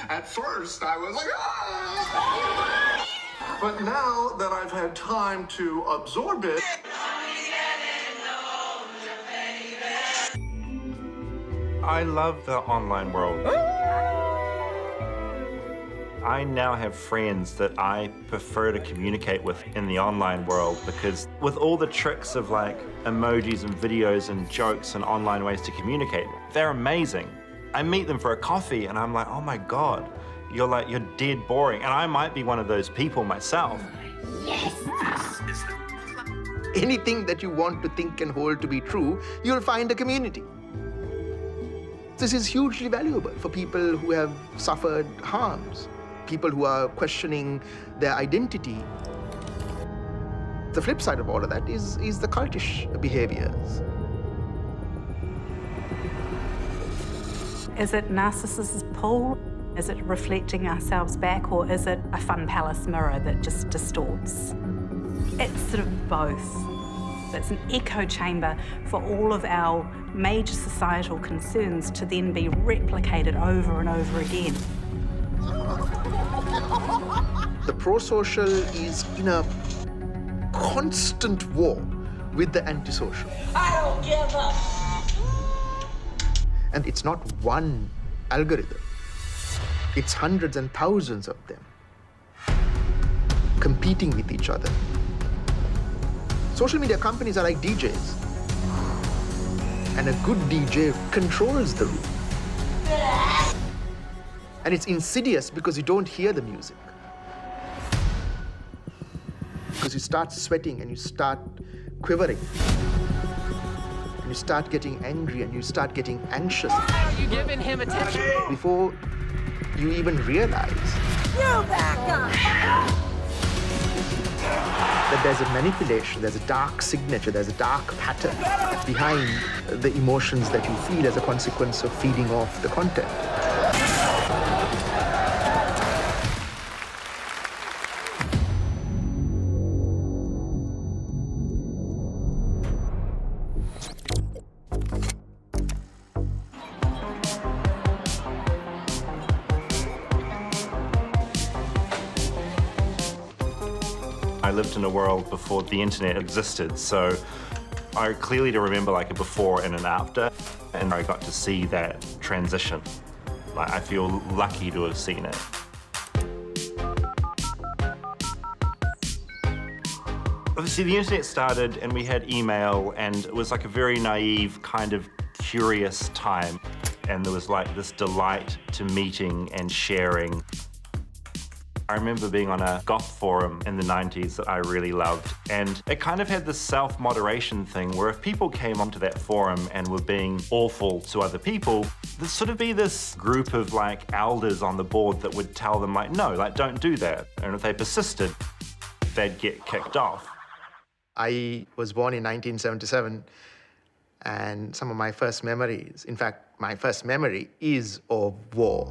At first, I was like, ah! But now that I've had time to absorb it, I love the online world. I now have friends that I prefer to communicate with in the online world because with all the tricks of like emojis and videos and jokes and online ways to communicate, they're amazing. I meet them for a coffee and I'm like, oh my God, you're dead boring. And I might be one of those people myself. Yes! Anything that you want to think and hold to be true, you'll find a community. This is hugely valuable for people who have suffered harms, people who are questioning their identity. The flip side of all of that is the cultish behaviors. Is it Narcissus's pull? Is it reflecting ourselves back, or is it a fun palace mirror that just distorts? It's sort of both. It's an echo chamber for all of our major societal concerns to then be replicated over and over again. The pro-social is in a constant war with the antisocial. I don't give up! And it's not one algorithm. It's hundreds and thousands of them competing with each other. Social media companies are like DJs. And a good DJ controls the room. And it's insidious because you don't hear the music. Because you start sweating and you start quivering. And you start getting angry and you start getting anxious. Why are you giving him attention? Before you even realize You back up! that there's a manipulation, there's a dark signature, there's a dark pattern behind the emotions that you feel as a consequence of feeding off the content. I lived in a world before the internet existed, so I clearly remember like a before and an after, and I got to see that transition. Like, I feel lucky to have seen it. Obviously, the internet started and we had email, and it was like a very naive, kind of curious time. And there was like this delight to meeting and sharing. I remember being on a goth forum in the 90s that I really loved, and it kind of had this self-moderation thing where if people came onto that forum and were being awful to other people, there'd sort of be this group of like elders on the board that would tell them like, no, like don't do that. And if they persisted, they'd get kicked off. I was born in 1977, and some of my first memories, in fact, my first memory is of war.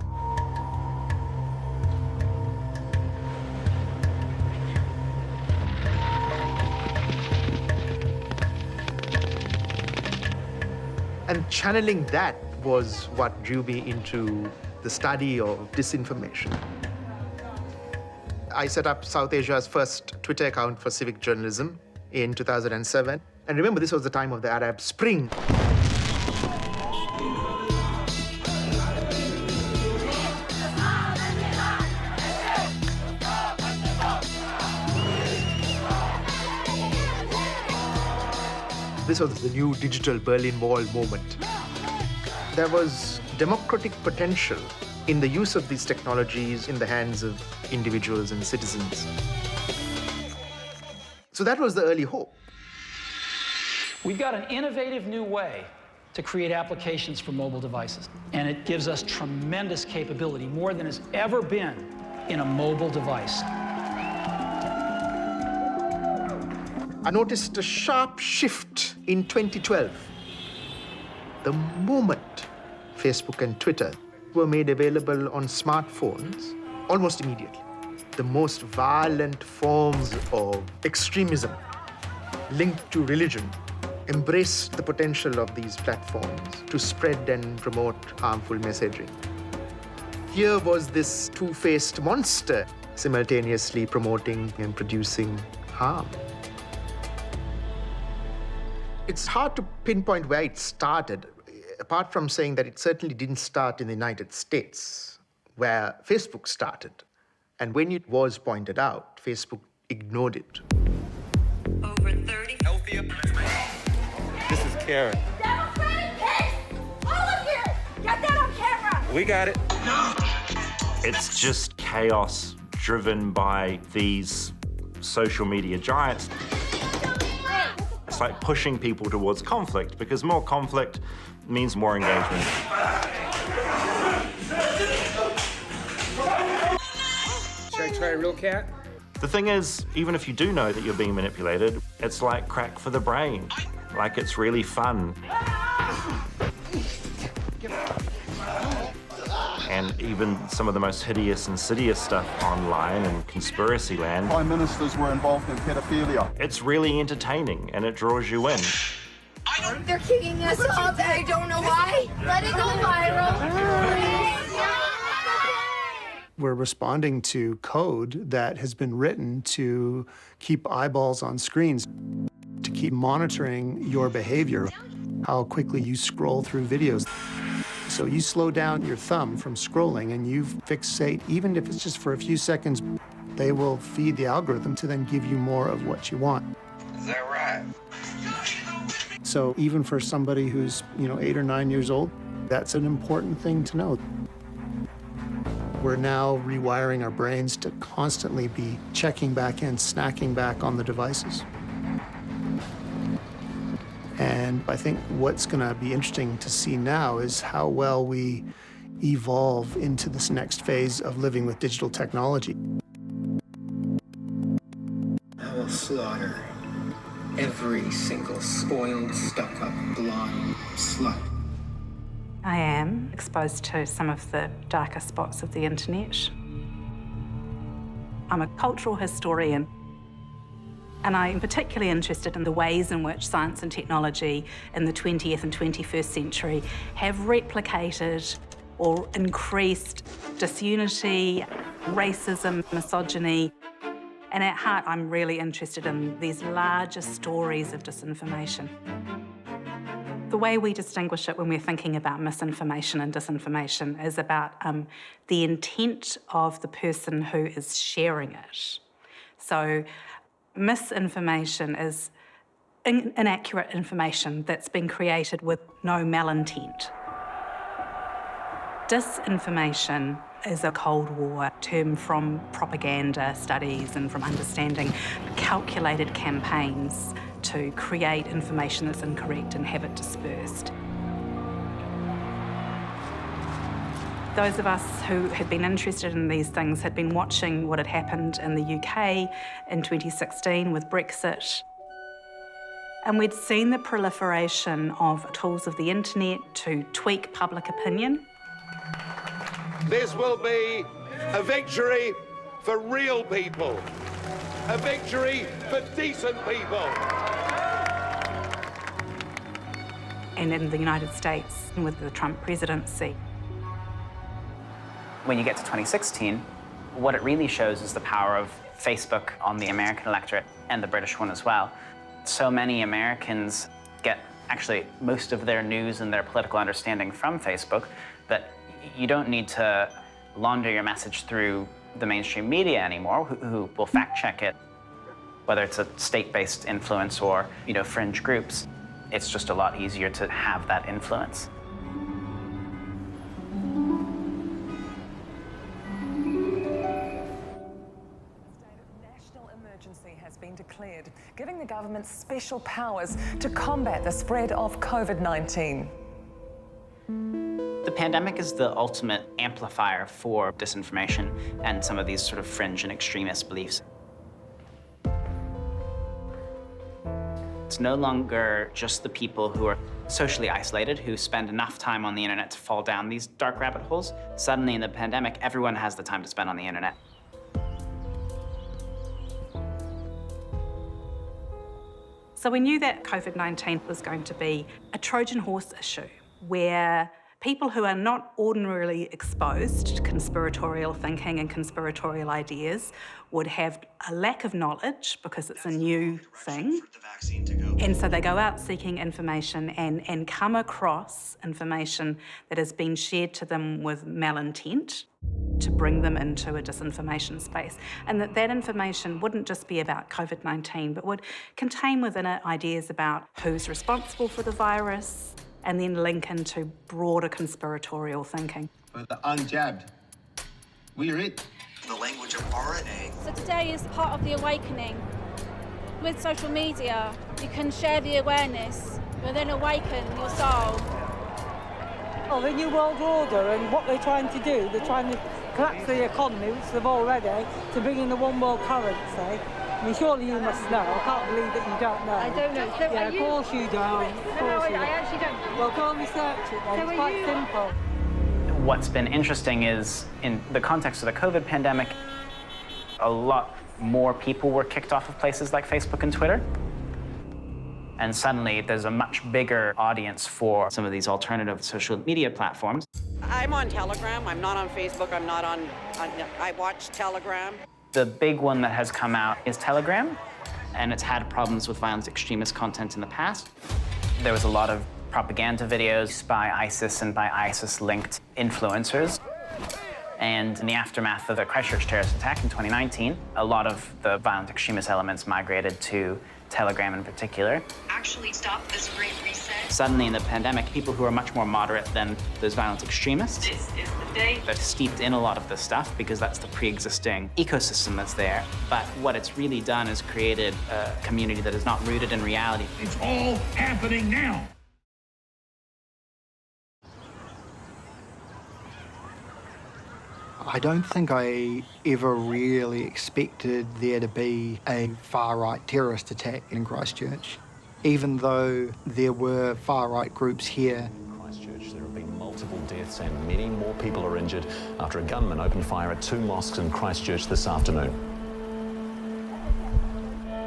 And channeling that was what drew me into the study of disinformation. I set up South Asia's first Twitter account for civic journalism in 2007. And remember, this was the time of the Arab Spring. This was the new digital Berlin Wall moment. There was democratic potential in the use of these technologies in the hands of individuals and citizens. So that was the early hope. We've got an innovative new way to create applications for mobile devices, and it gives us tremendous capability, more than has ever been in a mobile device. I noticed a sharp shift in 2012. The moment Facebook and Twitter were made available on smartphones, almost immediately, the most violent forms of extremism linked to religion embraced the potential of these platforms to spread and promote harmful messaging. Here was this two-faced monster, simultaneously promoting and producing harm. It's hard to pinpoint where it started, apart from saying that it certainly didn't start in the United States, where Facebook started. And when it was pointed out, Facebook ignored it. Over 30. Healthier. This is Karen. Democratic pigs! All of you! Get that on camera! We got it. It's just chaos driven by these social media giants. It's like pushing people towards conflict, because more conflict means more engagement. Should I try a real cat? The thing is, even if you do know that you're being manipulated, it's like crack for the brain. Like, it's really fun. And even some of the most hideous, insidious stuff online in conspiracy land. Prime ministers were involved in pedophilia. It's really entertaining and it draws you in. They're kicking us off. I don't know why. Let it go viral. We're responding to code that has been written to keep eyeballs on screens, to keep monitoring your behavior, how quickly you scroll through videos. So you slow down your thumb from scrolling and you fixate, even if it's just for a few seconds, they will feed the algorithm to then give you more of what you want. Is that right? So even for somebody who's, 8 or 9 years old, that's an important thing to know. We're now rewiring our brains to constantly be checking back in, snacking back on the devices. And I think what's going to be interesting to see now is how well we evolve into this next phase of living with digital technology. I will slaughter every single spoiled, stuck-up, blonde slut. I am exposed to some of the darker spots of the internet. I'm a cultural historian, and I'm particularly interested in the ways in which science and technology in the 20th and 21st century have replicated or increased disunity, racism, misogyny. And at heart, I'm really interested in these larger stories of disinformation. The way we distinguish it when we're thinking about misinformation and disinformation is about the intent of the person who is sharing it. So misinformation is inaccurate information that's been created with no malintent. Disinformation is a Cold War term from propaganda studies and from understanding calculated campaigns to create information that's incorrect and have it dispersed. Those of us who had been interested in these things had been watching what had happened in the UK in 2016 with Brexit. And we'd seen the proliferation of tools of the internet to tweak public opinion. This will be a victory for real people, a victory for decent people. And in the United States, with the Trump presidency. When you get to 2016, what it really shows is the power of Facebook on the American electorate and the British one as well. So many Americans get actually most of their news and their political understanding from Facebook that you don't need to launder your message through the mainstream media anymore, who will fact check it, whether it's a state-based influence or, fringe groups. It's just a lot easier to have that influence. Has been declared, giving the government special powers to combat the spread of COVID-19. The pandemic is the ultimate amplifier for disinformation and some of these sort of fringe and extremist beliefs. It's no longer just the people who are socially isolated, who spend enough time on the internet to fall down these dark rabbit holes. Suddenly in the pandemic, everyone has the time to spend on the internet. So we knew that COVID-19 was going to be a Trojan horse issue where People who are not ordinarily exposed to conspiratorial thinking and conspiratorial ideas would have a lack of knowledge because it's a new thing. And so they go out seeking information and come across information that has been shared to them with malintent to bring them into a disinformation space. And that information wouldn't just be about COVID-19, but would contain within it ideas about who's responsible for the virus, and then link into broader conspiratorial thinking. For the unjabbed, we're it. The language of RNA. So today is part of the awakening. With social media, you can share the awareness, but then awaken your soul. Oh, the New World Order and what they're trying to do, they're trying to collapse the economy, which they've already, to bring in the one world currency. I mean, surely you must know. I can't believe that you don't know. I don't know. So yeah, of course you don't. I actually don't. Well, go and research it then. So it's quite simple. What's been interesting is, in the context of the COVID pandemic, a lot more people were kicked off of places like Facebook and Twitter. And suddenly there's a much bigger audience for some of these alternative social media platforms. I'm on Telegram. I'm not on Facebook. I'm not on I watch Telegram. The big one that has come out is Telegram, and it's had problems with violent extremist content in the past. There was a lot of propaganda videos by ISIS and by ISIS-linked influencers. And in the aftermath of the Christchurch terrorist attack in 2019, a lot of the violent extremist elements migrated to Telegram in particular. Actually stop this great reset. Suddenly in the pandemic, people who are much more moderate than those violent extremists, This is the day. they're steeped in a lot of this stuff because that's the pre-existing ecosystem that's there. But what it's really done is created a community that is not rooted in reality. It's all happening now. I don't think I ever really expected there to be a far-right terrorist attack in Christchurch, even though there were far-right groups here. Christchurch, there have been multiple deaths and many more people are injured after a gunman opened fire at 2 mosques in Christchurch this afternoon.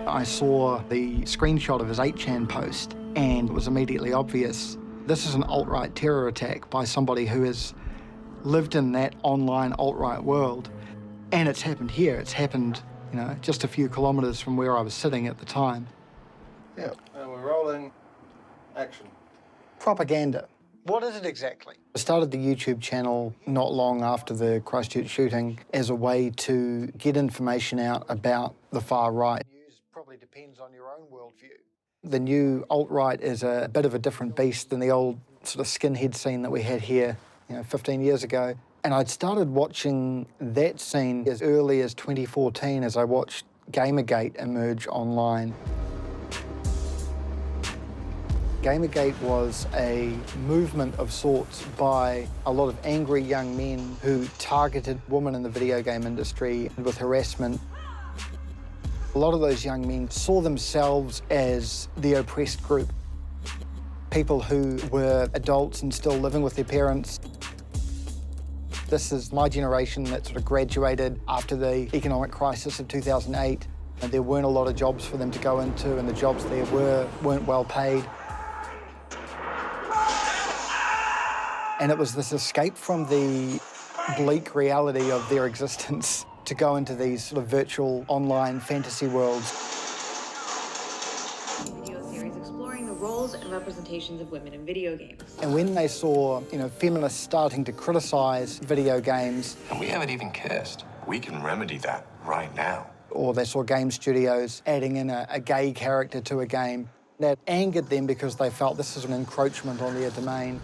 I saw the screenshot of his 8chan post, and it was immediately obvious. This is an alt-right terror attack by somebody who has lived in that online alt-right world. And it's happened here. It's happened, you know, just a few kilometres from where I was sitting at the time. Yeah, and we're rolling. Action. Propaganda. What is it exactly? I started the YouTube channel not long after the Christchurch shooting as a way to get information out about the far right. News probably depends on your own worldview. The new alt-right is a bit of a different beast than the old sort of skinhead scene that we had here, 15 years ago. And I'd started watching that scene as early as 2014 as I watched Gamergate emerge online. Gamergate was a movement of sorts by a lot of angry young men who targeted women in the video game industry with harassment. A lot of those young men saw themselves as the oppressed group, people who were adults and still living with their parents. This is my generation that sort of graduated after the economic crisis of 2008, and there weren't a lot of jobs for them to go into, and the jobs there weren't well paid. And it was this escape from the bleak reality of their existence to go into these sort of virtual online fantasy worlds. Video series exploring the roles and representations of women in video games. And when they saw, feminists starting to criticize video games... And we haven't even kissed. We can remedy that right now. Or they saw game studios adding in a gay character to a game, that angered them because they felt this is an encroachment on their domain.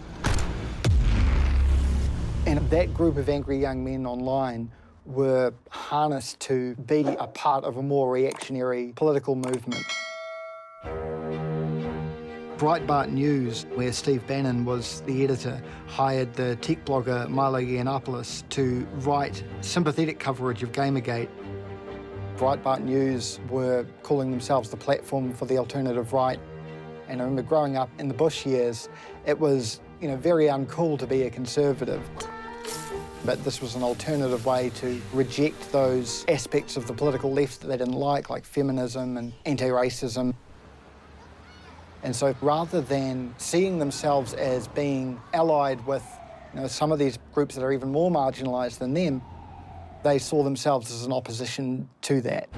And that group of angry young men online were harnessed to be a part of a more reactionary political movement. Breitbart News, where Steve Bannon was the editor, hired the tech blogger Milo Yiannopoulos to write sympathetic coverage of Gamergate. Breitbart News were calling themselves the platform for the alternative right. And I remember growing up in the Bush years, it was very uncool to be a conservative. But this was an alternative way to reject those aspects of the political left that they didn't like feminism and anti-racism. And so rather than seeing themselves as being allied with You know, some of these groups that are even more marginalised than them, they saw themselves as an opposition to that.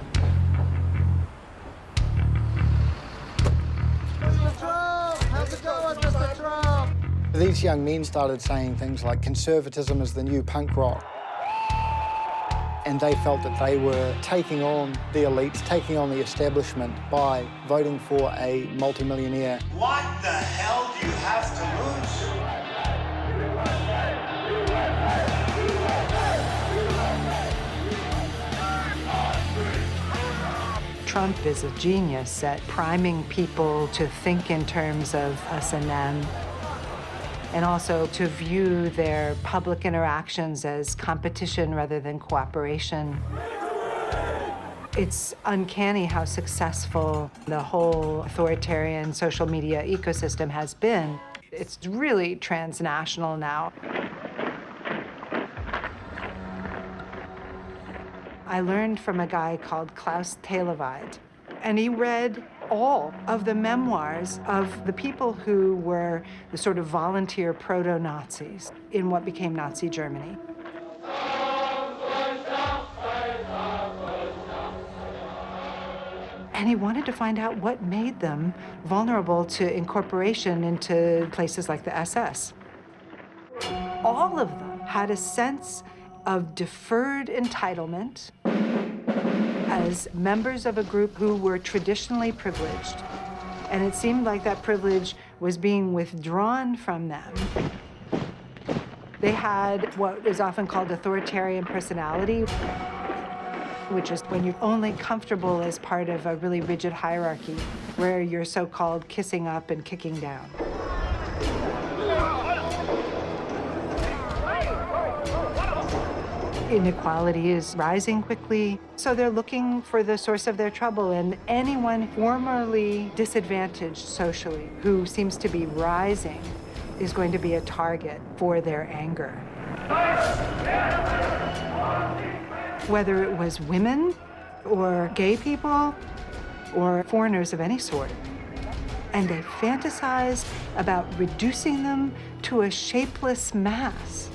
Mr. Trump! How's it going, Mr. Trump? These young men started saying things like conservatism is the new punk rock. And they felt that they were taking on the elites, taking on the establishment by voting for a multimillionaire. What the hell do you have to lose? Trump is a genius at priming people to think in terms of us and them, and also to view their public interactions as competition rather than cooperation. It's uncanny how successful the whole authoritarian social media ecosystem has been. It's really transnational now. I learned from a guy called Klaus Televide, and he read all of the memoirs of the people who were the sort of volunteer proto-Nazis in what became Nazi Germany. And he wanted to find out what made them vulnerable to incorporation into places like the SS. All of them had a sense of deferred entitlement as members of a group who were traditionally privileged. And it seemed like that privilege was being withdrawn from them. They had what is often called authoritarian personality, which is when you're only comfortable as part of a really rigid hierarchy, where you're so-called kissing up and kicking down. Inequality is rising quickly, so they're looking for the source of their trouble, and anyone formerly disadvantaged socially who seems to be rising is going to be a target for their anger. Whether it was women or gay people or foreigners of any sort. And they fantasize about reducing them to a shapeless mass.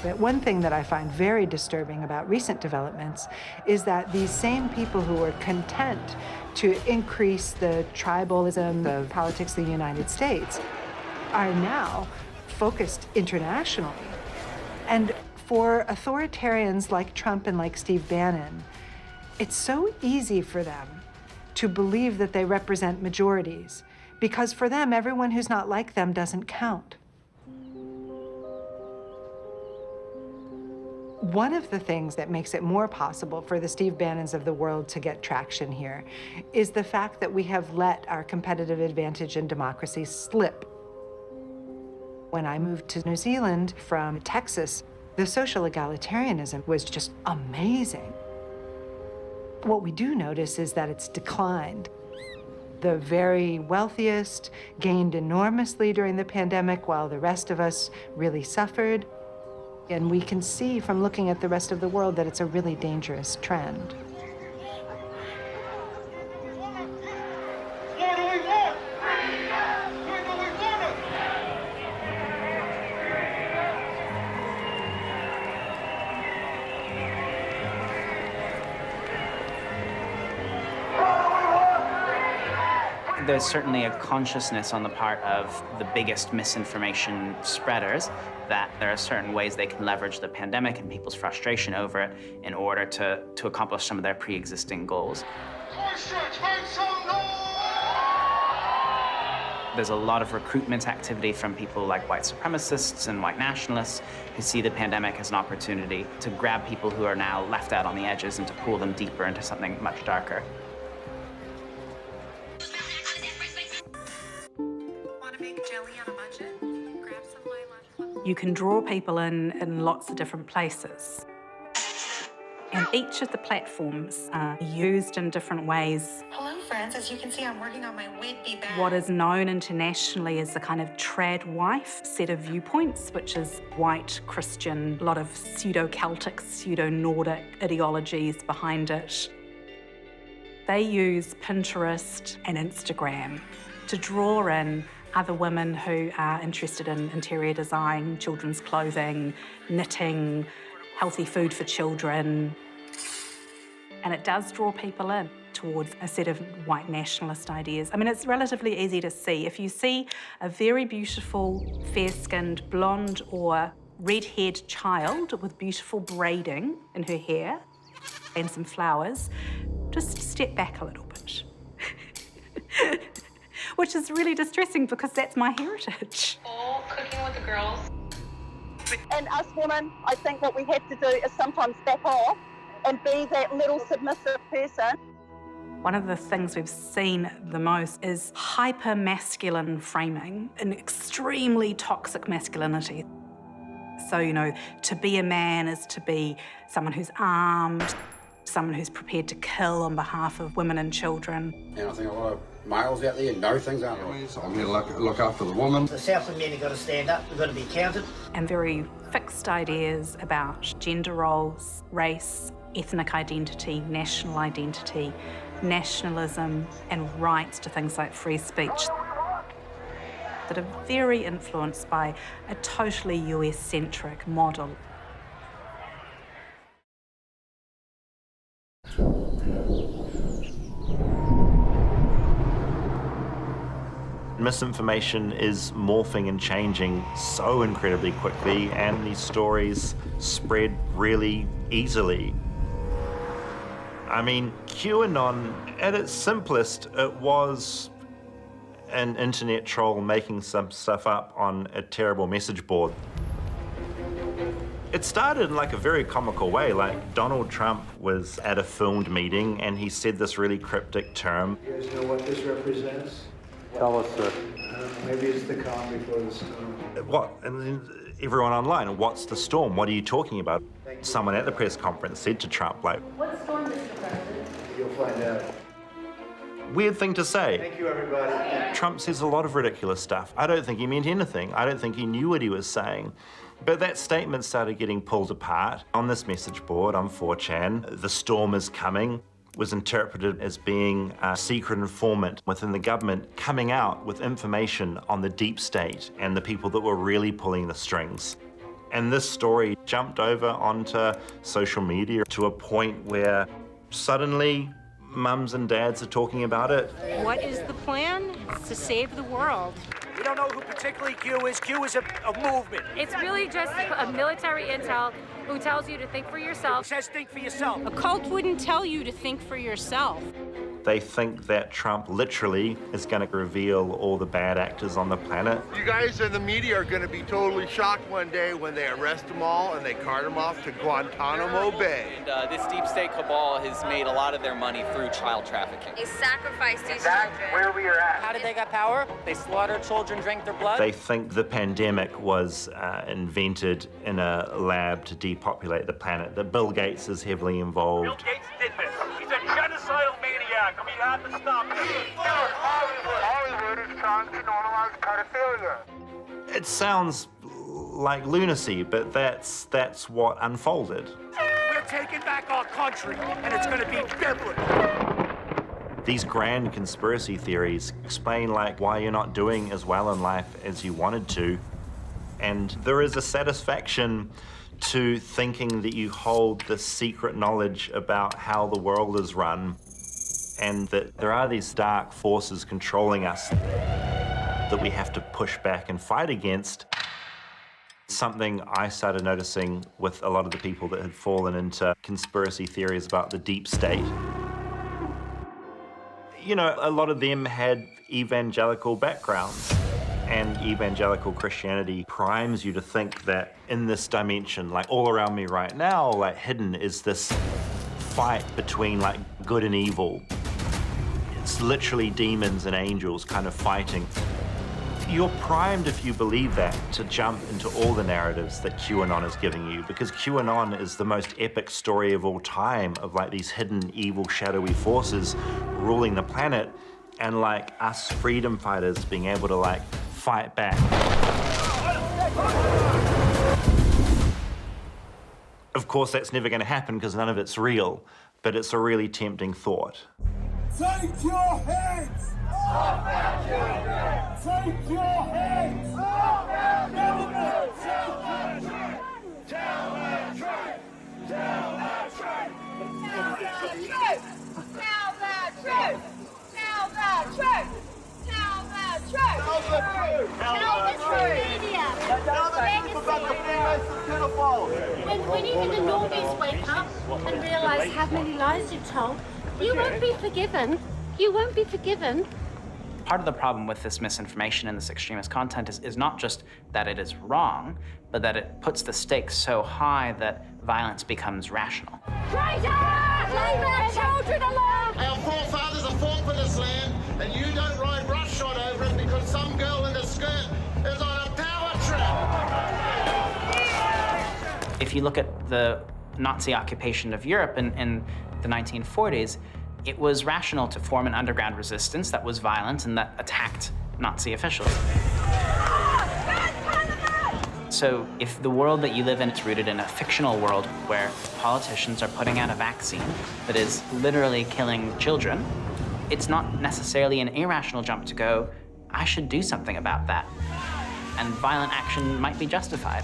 But one thing that I find very disturbing about recent developments is that these same people who were content to increase the tribalism of politics of the United States are now focused internationally. And for authoritarians like Trump and like Steve Bannon, it's so easy for them to believe that they represent majorities, because for them, everyone who's not like them doesn't count. One of the things that makes it more possible for the Steve Bannons of the world to get traction here is the fact that we have let our competitive advantage in democracy slip. When I moved to New Zealand from Texas, the social egalitarianism was just amazing. What we do notice is that it's declined. The very wealthiest gained enormously during the pandemic, while the rest of us really suffered. And we can see from looking at the rest of the world that it's a really dangerous trend. There's certainly a consciousness on the part of the biggest misinformation spreaders that there are certain ways they can leverage the pandemic and people's frustration over it in order to accomplish some of their pre-existing goals. There's a lot of recruitment activity from people like white supremacists and white nationalists who see the pandemic as an opportunity to grab people who are now left out on the edges and to pull them deeper into something much darker. You can draw people in lots of different places. And each of the platforms are used in different ways. Hello, friends. As you can see, I'm working on my would-be bag. What is known internationally as the kind of trad wife set of viewpoints, which is white, Christian, a lot of pseudo-Celtic, pseudo-Nordic ideologies behind it. They use Pinterest and Instagram to draw in other women who are interested in interior design, children's clothing, knitting, healthy food for children. And it does draw people in towards a set of white nationalist ideas. I mean, it's relatively easy to see. If you see a very beautiful, fair-skinned, blonde or red-haired child with beautiful braiding in her hair and some flowers, just step back a little bit. Which is really distressing because that's my heritage. All cooking with the girls. And us women, I think what we have to do is sometimes back off and be that little submissive person. One of the things we've seen the most is hyper-masculine framing, an extremely toxic masculinity. So, you know, to be a man is to be someone who's armed, someone who's prepared to kill on behalf of women and children. And I think a lot of males out there know things, aren't they? So I'm going to look after the woman. The Southland men have got to stand up, we've got to be counted. And very fixed ideas about gender roles, race, ethnic identity, nationalism, and rights to things like free speech that are very influenced by a totally US-centric model. Misinformation is morphing and changing so incredibly quickly, and these stories spread really easily. I mean, QAnon, at its simplest, it was an internet troll making some stuff up on a terrible message board. It started in like a very comical way, like Donald Trump was at a filmed meeting and he said this really cryptic term. You guys know what this represents? Tell us, sir. Maybe it's the calm before the storm. What? And then everyone online, what's the storm? What are you talking about? Someone at the press conference said to Trump, like, What storm, Mr. President? You'll find out. weird thing to say. Thank you, everybody. Trump says a lot of ridiculous stuff. I don't think he meant anything. I don't think he knew what he was saying. But that statement started getting pulled apart on this message board on 4chan. The storm is coming was interpreted as being a secret informant within the government coming out with information on the deep state and the people that were really pulling the strings. And this story jumped over onto social media to a point where suddenly mums and dads are talking about it. What is the plan? It's to save the world. We don't know who particularly Q is. Q is a movement. It's really just a military intel who tells you to think for yourself. Who says think for yourself? A cult wouldn't tell you to think for yourself. They think that Trump literally is going to reveal all the bad actors on the planet. You guys in the media are going to be totally shocked one day when they arrest them all and they cart them off to Guantanamo Bay. And this deep state cabal has made a lot of their money through child trafficking. They sacrificed these That's children. where we are at. How did they get power? They slaughtered children, drank their blood? They think the pandemic was invented in a lab to depopulate the planet, that Bill Gates is heavily involved. Bill Gates did this. He's a genocidal maniac. I mean, you have to stop this. Hollywood is trying to normalize pedophilia. It sounds like lunacy, but that's what unfolded. We're taking back our country, and it's going to be biblical. These grand conspiracy theories explain like why you're not doing as well in life as you wanted to. And there is a satisfaction to thinking that you hold this secret knowledge about how the world is run, and that there are these dark forces controlling us that we have to push back and fight against. Something I started noticing with a lot of the people that had fallen into conspiracy theories about the deep state. You know, a lot of them had evangelical backgrounds, and evangelical Christianity primes you to think that in this dimension, like all around me right now, like hidden is this fight between like good and evil. It's literally demons and angels kind of fighting. You're primed, if you believe that, to jump into all the narratives that QAnon is giving you, because QAnon is the most epic story of all time of like these hidden evil shadowy forces ruling the planet, and like us freedom fighters being able to like fight back. Of course, that's never going to happen because none of it's real, but it's a really tempting thought. Take your heads off our children! Take your heads off our government! Tell the truth! Tell the truth! Tell the truth! Tell the truth! Tell the truth! Tell the truth! Tell the truth! Tell the truth! Tell the truth! Media! Tell the truth about the females and pedophiles! When even the normies wake up and realise how many lies you've told, you won't be forgiven. You won't be forgiven. Part of the problem with this misinformation and this extremist content is not just that it is wrong, but that it puts the stakes so high that violence becomes rational. Traitor! Leave our children alone! Our forefathers have fought for this land, and you don't ride roughshod over it because some girl in a skirt is on a power trip. If you look at the Nazi occupation of Europe in the 1940s, it was rational to form an underground resistance that was violent and that attacked Nazi officials. So if the world that you live in is rooted in a fictional world where politicians are putting out a vaccine that is literally killing children, it's not necessarily an irrational jump to go, I should do something about that. And violent action might be justified.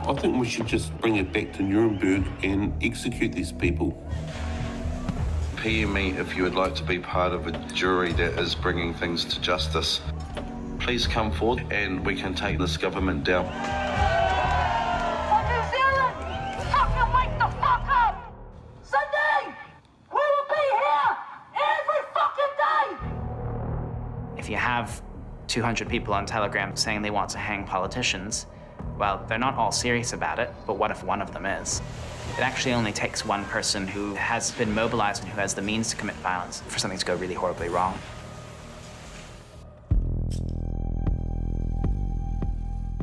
I think we should just bring it back to Nuremberg and execute these people. PM me if you would like to be part of a jury that is bringing things to justice. Please come forward and we can take this government down. For New Zealand, fucking wake the fuck up! Sunday, we will be here every fucking day! If you have 200 people on Telegram saying they want to hang politicians, well, they're not all serious about it, but what if one of them is? It actually only takes one person who has been mobilized and who has the means to commit violence for something to go really horribly wrong.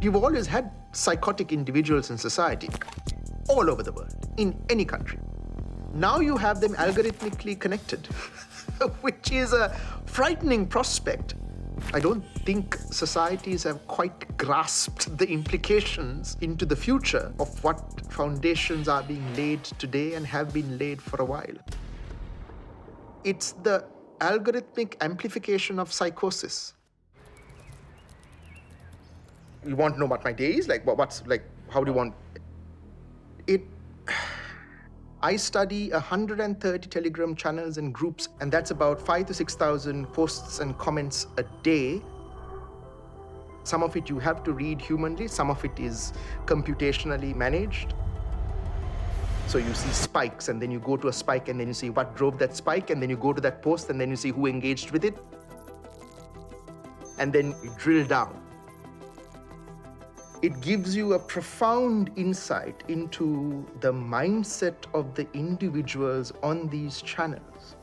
You've always had psychotic individuals in society, all over the world, in any country. Now you have them algorithmically connected, which is a frightening prospect. I don't think societies have quite grasped the implications into the future of what foundations are being laid today and have been laid for a while. It's the algorithmic amplification of psychosis. You want to know what my day is? Like, what's, like, how do you want it? I study 130 Telegram channels and groups, and that's about 5,000 to 6,000 posts and comments a day. Some of it you have to read humanly, some of it is computationally managed. So you see spikes, and then you go to a spike, and then you see what drove that spike, and then you go to that post, and then you see who engaged with it. And then you drill down. It gives you a profound insight into the mindset of the individuals on these channels.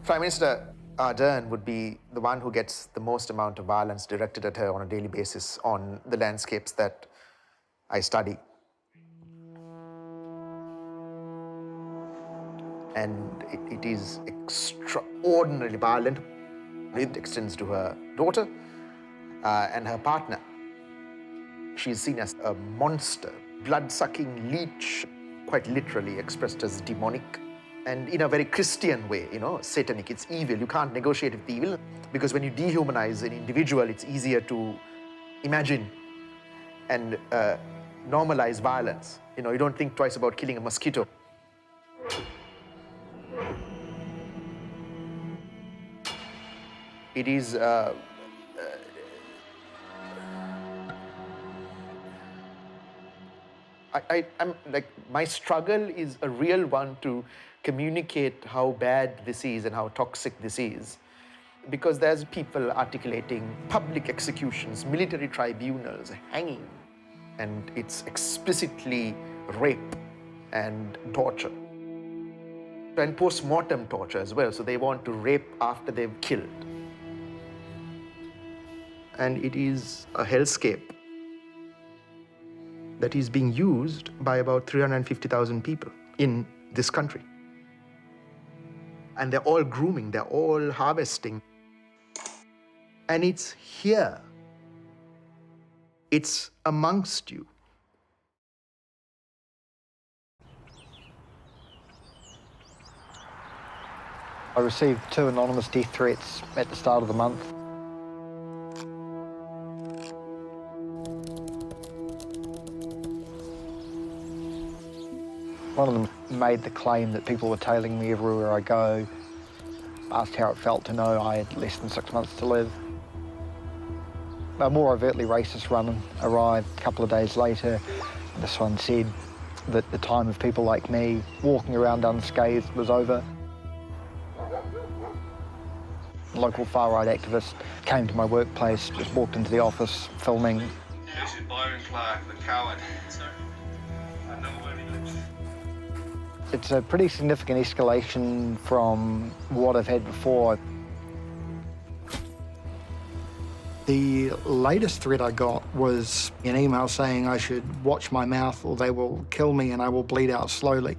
Prime Minister Ardern would be the one who gets the most amount of violence directed at her on a daily basis on the landscapes that I study. And it is extraordinarily violent. It extends to her daughter and her partner. She's seen as a monster, blood-sucking leech, quite literally expressed as demonic, and in a very Christian way, you know, satanic. It's evil. You can't negotiate with evil, because when you dehumanize an individual, it's easier to imagine and normalize violence. You know, you don't think twice about killing a mosquito. It is I'm like, my struggle is a real one to communicate how bad this is and how toxic this is, because there's people articulating public executions, military tribunals, hanging, and it's explicitly rape and torture. And post-mortem torture as well, so they want to rape after they've killed. And it is a hellscape that is being used by about 350,000 people in this country. And they're all grooming, they're all harvesting. And it's here. It's amongst you. I received 2 anonymous death threats at the start of the month. One of them made the claim that people were tailing me everywhere I go, asked how it felt to know I had less than 6 months to live. A more overtly racist run arrived a couple of days later. This one said that the time of people like me walking around unscathed was over. A local far-right activist came to my workplace, just walked into the office filming. This is Byron Clark, the coward. I know where he lives. It's a pretty significant escalation from what I've had before. The latest threat I got was an email saying I should watch my mouth or they will kill me and I will bleed out slowly.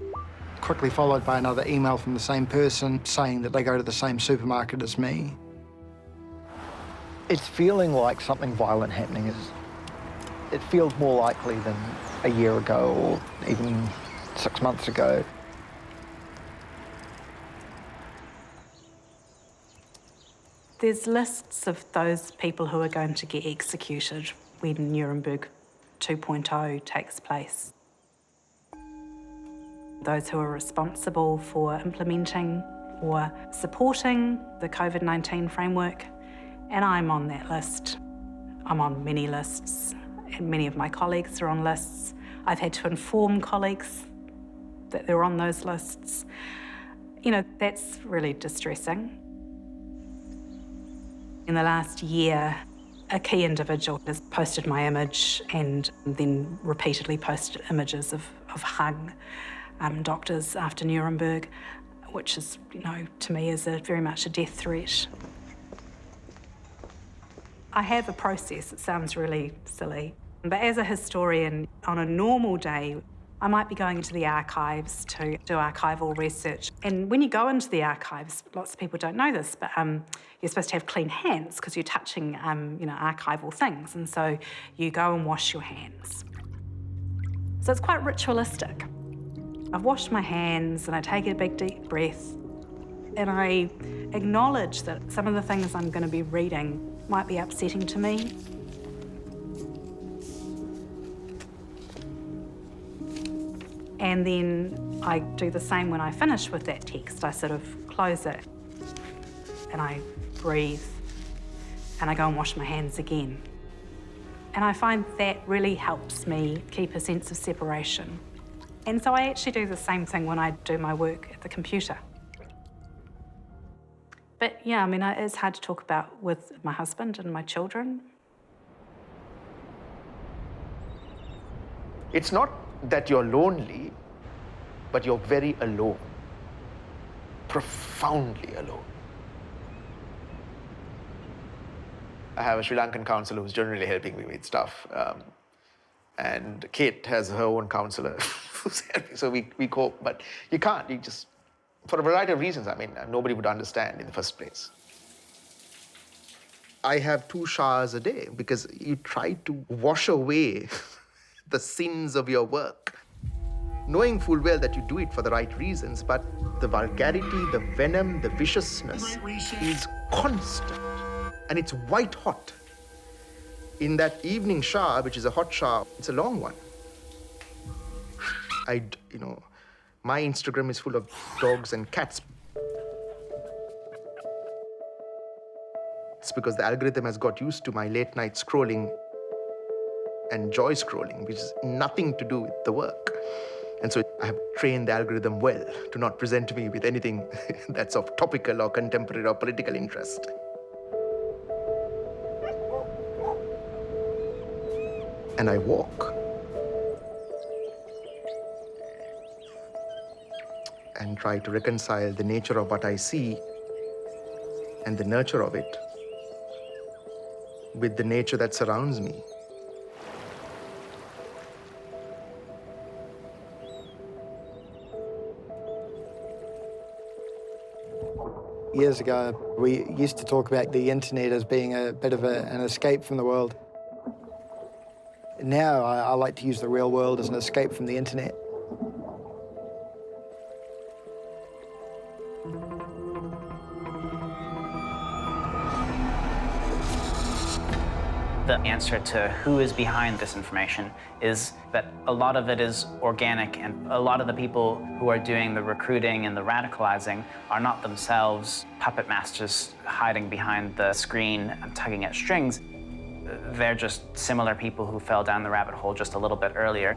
Quickly followed by another email from the same person saying that they go to the same supermarket as me. It's feeling like something violent happening. It feels more likely than a year ago or even 6 months ago. There's lists of those people who are going to get executed when Nuremberg 2.0 takes place. Those who are responsible for implementing or supporting the COVID-19 framework, and I'm on that list. I'm on many lists, and many of my colleagues are on lists. I've had to inform colleagues that they're on those lists. You know, that's really distressing. In the last year, a key individual has posted my image and then repeatedly posted images of hung doctors after Nuremberg, which is, you know, to me is very much a death threat. I have a process. It sounds really silly. But as a historian, on a normal day, I might be going into the archives to do archival research. And when you go into the archives, lots of people don't know this, but you're supposed to have clean hands because you're touching, you know, archival things. And so you go and wash your hands. So it's quite ritualistic. I've washed my hands and I take a big deep breath and I acknowledge that some of the things I'm going to be reading might be upsetting to me. And then I do the same when I finish with that text. I sort of close it and I breathe and I go and wash my hands again. And I find that really helps me keep a sense of separation. And so I actually do the same thing when I do my work at the computer. But yeah, I mean, it's hard to talk about with my husband and my children. It's not that you're lonely, but you're very alone, profoundly alone. I have a Sri Lankan counsellor who's generally helping me with stuff. And Kate has her own counsellor who's helping, so we cope. But you can't, you just, for a variety of reasons, I mean, nobody would understand in the first place. I have 2 showers a day because you try to wash away the sins of your work, knowing full well that you do it for the right reasons, but the vulgarity, the venom, the viciousness is constant, and it's white hot. In that evening shower, which is a hot shower, it's a long one. You know, my Instagram is full of dogs and cats. It's because the algorithm has got used to my late night scrolling and joy scrolling, which is nothing to do with the work. And so I have trained the algorithm well to not present me with anything that's of topical or contemporary or political interest. And I walk. And try to reconcile the nature of what I see and the nurture of it with the nature that surrounds me. Years ago, we used to talk about the internet as being a bit of an escape from the world. Now, I like to use the real world as an escape from the internet. the answer to who is behind disinformation is that a lot of it is organic, and a lot of the people who are doing the recruiting and the radicalizing are not themselves puppet masters hiding behind the screen and tugging at strings. They're just similar people who fell down the rabbit hole just a little bit earlier.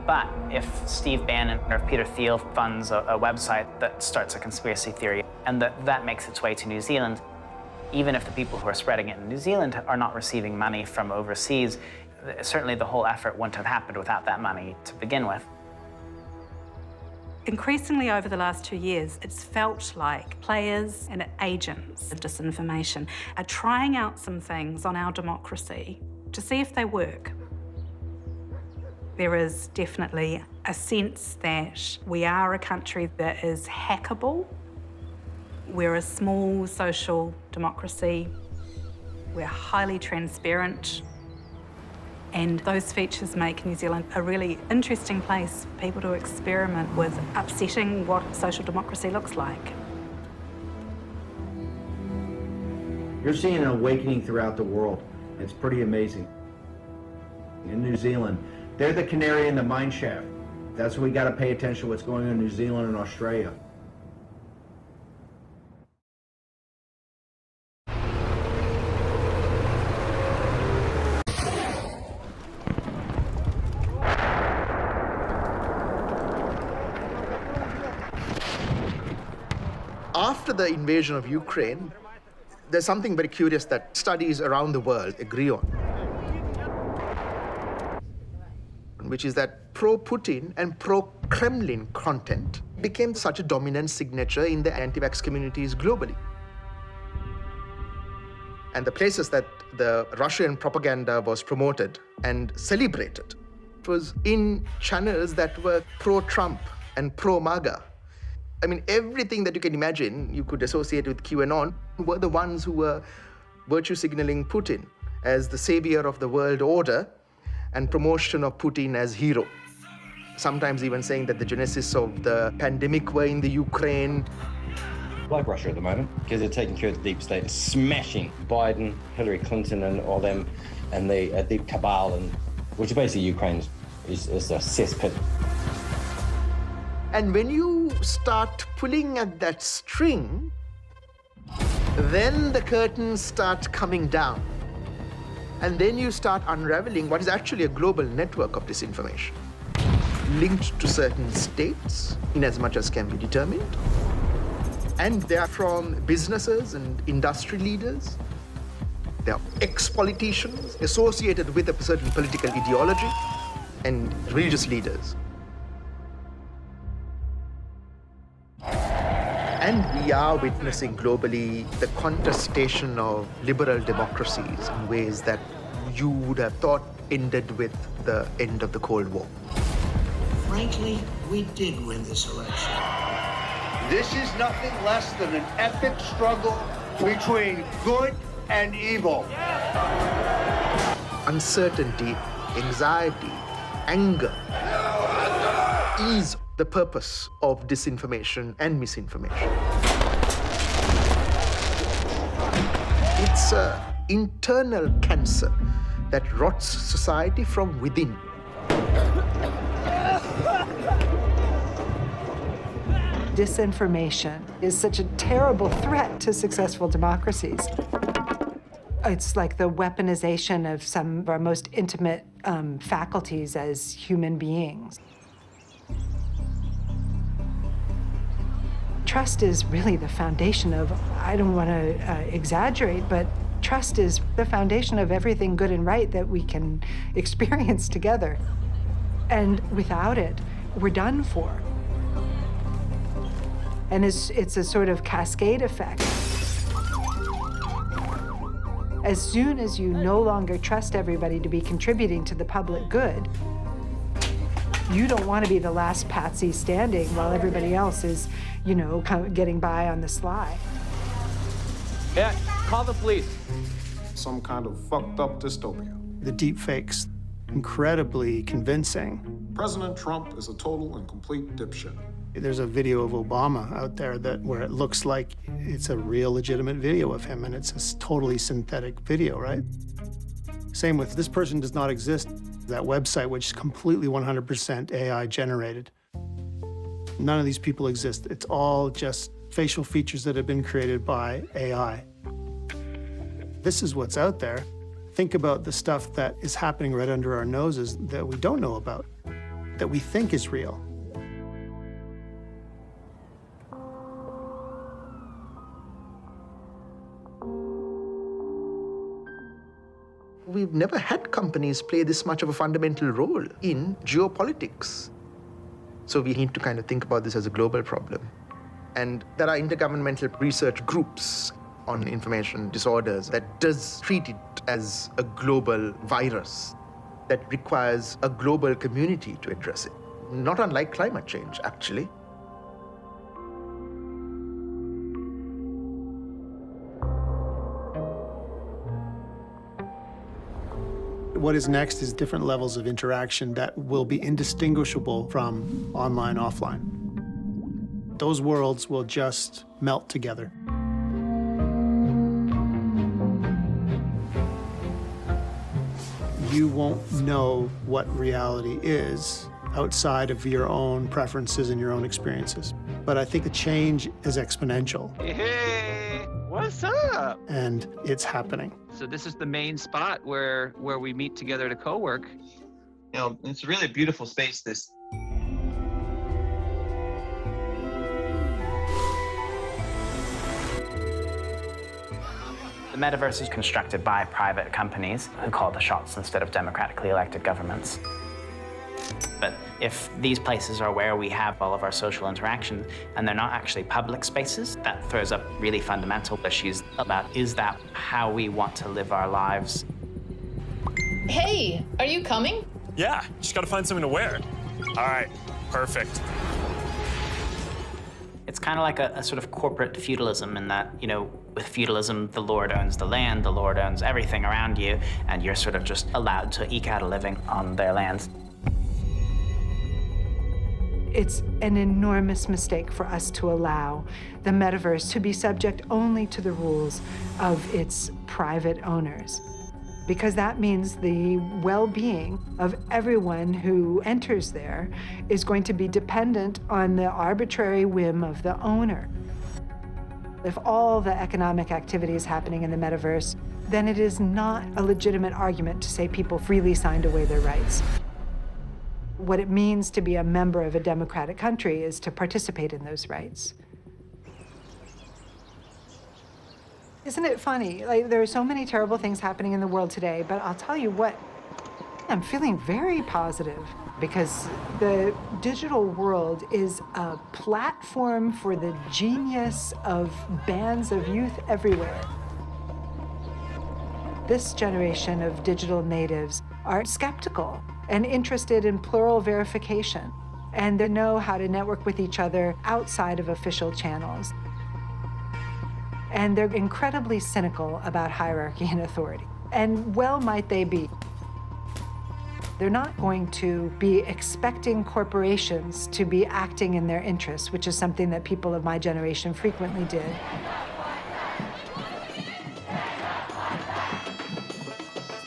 But if Steve Bannon or if Peter Thiel funds a website that starts a conspiracy theory and that makes its way to New Zealand, even if the people who are spreading it in New Zealand are not receiving money from overseas, certainly the whole effort wouldn't have happened without that money to begin with. Increasingly over the last 2 years, it's felt like players and agents of disinformation are trying out some things on our democracy to see if they work. There is definitely a sense that we are a country that is hackable. We're a small social democracy. We're highly transparent. And those features make New Zealand a really interesting place for people to experiment with upsetting what social democracy looks like. You're seeing an awakening throughout the world. It's pretty amazing. In New Zealand, they're the canary in the mine shaft. That's why we got to pay attention to what's going on in New Zealand and Australia. After the invasion of Ukraine, there's something very curious that studies around the world agree on, which is that pro-Putin and pro-Kremlin content became such a dominant signature in the anti-vax communities globally. And the places that the Russian propaganda was promoted and celebrated was in channels that were pro-Trump and pro-MAGA. I mean, everything that you can imagine you could associate with QAnon were the ones who were virtue signaling Putin as the savior of the world order and promotion of Putin as hero. Sometimes even saying that the genesis of the pandemic were in the Ukraine. Like Russia at the moment, because they're taking care of the deep state, smashing Biden, Hillary Clinton and all them, and the deep cabal, and which basically Ukraine is a cesspit. And when you start pulling at that string, then the curtains start coming down. And then you start unraveling what is actually a global network of disinformation, linked to certain states, in as much as can be determined. And they are from businesses and industry leaders. They are ex-politicians associated with a certain political ideology and religious leaders. And we are witnessing globally the contestation of liberal democracies in ways that you would have thought ended with the end of the Cold War. Frankly, we did win this election. This is nothing less than an epic struggle between good and evil. Uncertainty, anxiety, anger is the purpose of disinformation and misinformation. It's an internal cancer that rots society from within. Disinformation is such a terrible threat to successful democracies. It's like the weaponization of some of our most intimate faculties as human beings. Trust is really the foundation of, I don't want to exaggerate, but trust is the foundation of everything good and right that we can experience together. And without it, we're done for. And it's a sort of cascade effect. As soon as you no longer trust everybody to be contributing to the public good, you don't want to be the last patsy standing while everybody else is, you know, getting by on the sly. Yeah, call the police. Some kind of fucked up dystopia. The deep fakes, incredibly convincing. President Trump is a total and complete dipshit. There's a video of Obama out there where it looks like it's a real legitimate video of him, and it's a totally synthetic video, right? Same with this person does not exist, that website, which is completely 100% AI generated. None of these people exist. It's all just facial features that have been created by AI. This is what's out there. Think about the stuff that is happening right under our noses that we don't know about, that we think is real. We've never had companies play this much of a fundamental role in geopolitics. So we need to kind of think about this as a global problem. And there are intergovernmental research groups on information disorders that does treat it as a global virus that requires a global community to address it. Not unlike climate change, actually. What is next is different levels of interaction that will be indistinguishable from online, offline. Those worlds will just melt together. You won't know what reality is outside of your own preferences and your own experiences. But I think the change is exponential. Hey, what's up? And it's happening. So this is the main spot where we meet together to co-work. You know, it's really a beautiful space, this. The metaverse is constructed by private companies who call the shots instead of democratically elected governments. But if these places are where we have all of our social interactions and they're not actually public spaces, that throws up really fundamental issues about, is that how we want to live our lives? Hey, are you coming? Yeah, just gotta find something to wear. All right, perfect. It's kind of like a sort of corporate feudalism in that, you know, with feudalism, the lord owns the land, the lord owns everything around you, and you're sort of just allowed to eke out a living on their lands. It's an enormous mistake for us to allow the metaverse to be subject only to the rules of its private owners, because that means the well-being of everyone who enters there is going to be dependent on the arbitrary whim of the owner. If all the economic activity is happening in the metaverse, then it is not a legitimate argument to say people freely signed away their rights. What it means to be a member of a democratic country is to participate in those rights. Isn't it funny? Like, there are so many terrible things happening in the world today, but I'll tell you what, I'm feeling very positive because the digital world is a platform for the genius of bands of youth everywhere. This generation of digital natives are skeptical and interested in plural verification, and they know how to network with each other outside of official channels. And they're incredibly cynical about hierarchy and authority. And well might they be. They're not going to be expecting corporations to be acting in their interests, which is something that people of my generation frequently did.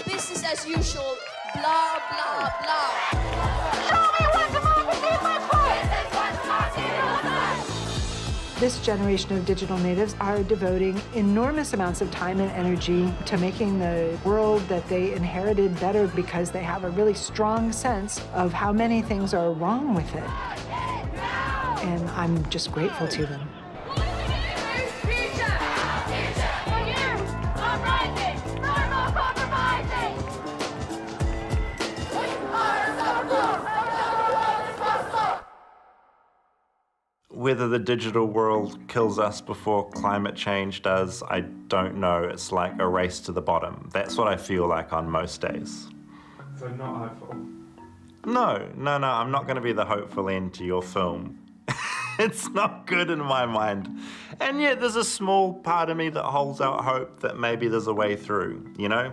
Business as usual, blah, blah, blah. Show me what democracy looks like! This is what democracy looks like! This generation of digital natives are devoting enormous amounts of time and energy to making the world that they inherited better because they have a really strong sense of how many things are wrong with it. And I'm just grateful to them. Whether the digital world kills us before climate change does, I don't know. It's like a race to the bottom. That's what I feel like on most days. So not hopeful? No, I'm not going to be the hopeful end to your film. It's not good in my mind. And yet there's a small part of me that holds out hope that maybe there's a way through, you know?